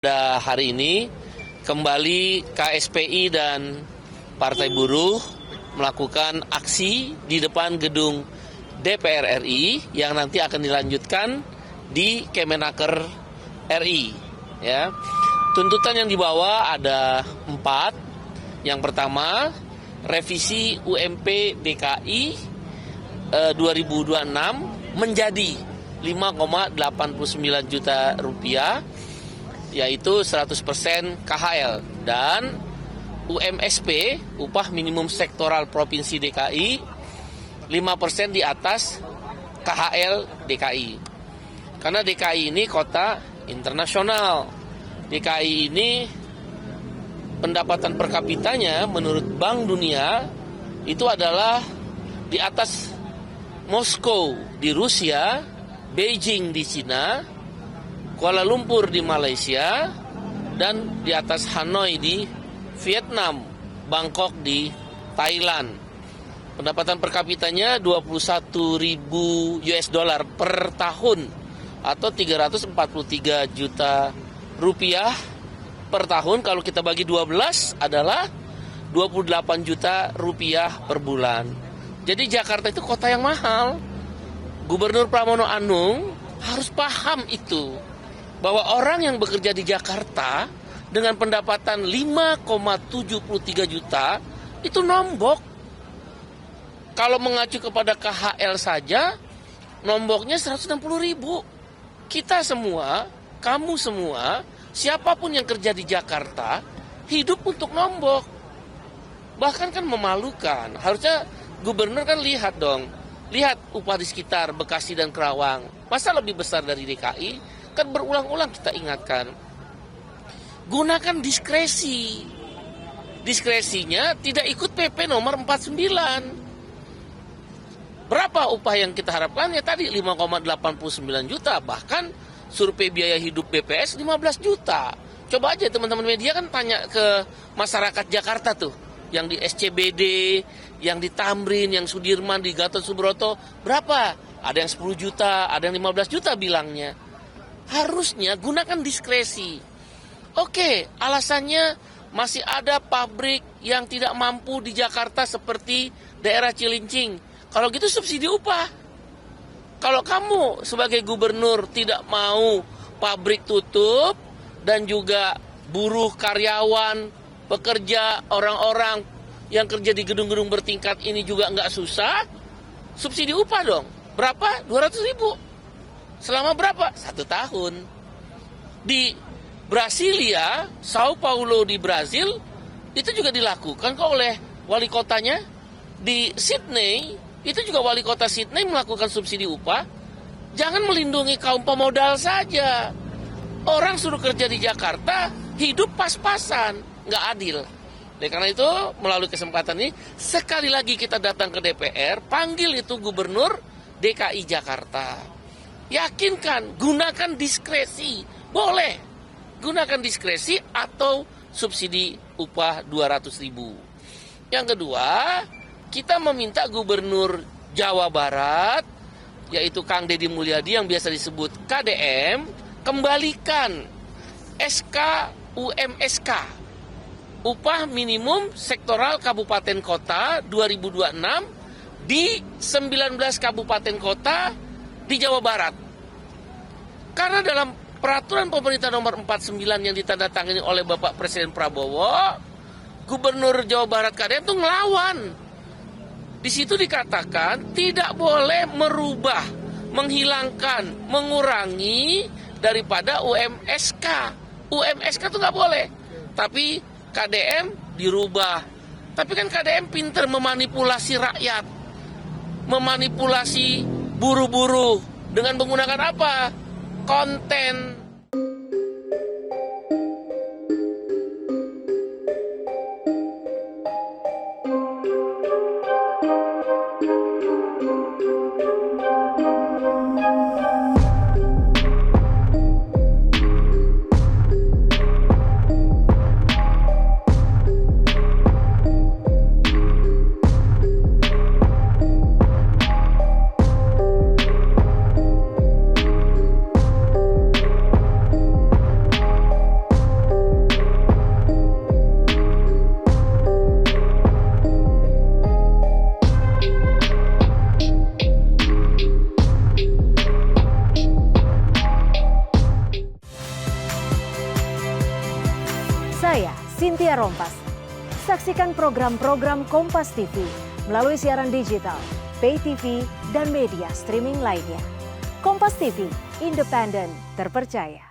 Pada hari ini kembali KSPI dan Partai Buruh melakukan aksi di depan gedung DPR RI yang nanti akan dilanjutkan di Kemenaker RI. Ya. Tuntutan yang dibawa ada 4. Yang pertama, revisi UMP DKI 2026 menjadi 5,89 juta rupiah, yaitu 100% KHL, dan UMSP, upah minimum sektoral Provinsi DKI, 5% di atas KHL DKI. Karena DKI ini kota internasional. DKI ini pendapatan per kapitanya menurut Bank Dunia itu adalah di atas Moskow di Rusia, Beijing di Cina, Kuala Lumpur di Malaysia, dan di atas Hanoi di Vietnam, Bangkok di Thailand. Pendapatan per kapitanya 21.000 US dollar per tahun atau 343 juta rupiah per tahun. Kalau kita bagi 12 adalah 28 juta rupiah per bulan. Jadi Jakarta itu kota yang mahal. Gubernur Pramono Anung harus paham itu, bahwa orang yang bekerja di Jakarta dengan pendapatan 5,73 juta itu nombok. Kalau mengacu kepada KHL saja, nomboknya 160.000. Kita semua, kamu semua, siapapun yang kerja di Jakarta, hidup untuk nombok. Bahkan kan memalukan. Harusnya gubernur kan lihat dong. Lihat upah di sekitar Bekasi dan Kerawang. Masa lebih besar dari DKI? Kan berulang-ulang kita ingatkan. Gunakan diskresi. Diskresinya tidak ikut PP nomor 49. Berapa upah yang kita harapkan? Ya tadi 5,89 juta. Bahkan survei biaya hidup BPS 15 juta. Coba aja teman-teman media kan tanya ke masyarakat Jakarta tuh. Yang di SCBD, yang di Tamrin, yang Sudirman, di Gatot Subroto. Berapa? Ada yang 10 juta, ada yang 15 juta bilangnya. Harusnya gunakan diskresi. Oke, alasannya masih ada pabrik yang tidak mampu di Jakarta seperti daerah Cilincing. Kalau gitu subsidi upah. Kalau kamu sebagai gubernur tidak mau pabrik tutup dan juga buruh, karyawan, pekerja, orang-orang yang kerja di gedung-gedung bertingkat ini juga nggak susah, subsidi upah dong. Berapa? 200.000. Selama berapa? 1 tahun. Di Brasilia, Sao Paulo di Brazil, itu juga dilakukan kok oleh wali kotanya. Di Sydney, itu juga wali kota Sydney melakukan subsidi upah. Jangan melindungi kaum pemodal saja. Orang suruh kerja di Jakarta, hidup pas-pasan, nggak adil. Oleh karena itu, melalui kesempatan ini, sekali lagi kita datang ke DPR, panggil itu Gubernur DKI Jakarta. Yakinkan, gunakan diskresi. Boleh, gunakan diskresi atau subsidi upah 200.000. Yang kedua, kita meminta Gubernur Jawa Barat, yaitu Kang Deddy Mulyadi yang biasa disebut KDM, kembalikan SK UMSK. Upah minimum sektoral kabupaten kota 2026 di 19 kabupaten kota di Jawa Barat. Karena dalam peraturan pemerintah nomor 49 yang ditandatangani oleh Bapak Presiden Prabowo, Gubernur Jawa Barat KDM itu ngelawan. Di situ dikatakan tidak boleh merubah, menghilangkan, mengurangi daripada UMSK. UMSK itu nggak boleh. Tapi KDM dirubah. Tapi kan KDM pinter memanipulasi rakyat. Memanipulasi buruh-buruh. Dengan menggunakan apa? Konten. Saya Cynthia Rompas. Saksikan program-program Kompas TV melalui siaran digital, pay TV, dan media streaming lainnya. Kompas TV, independen, terpercaya.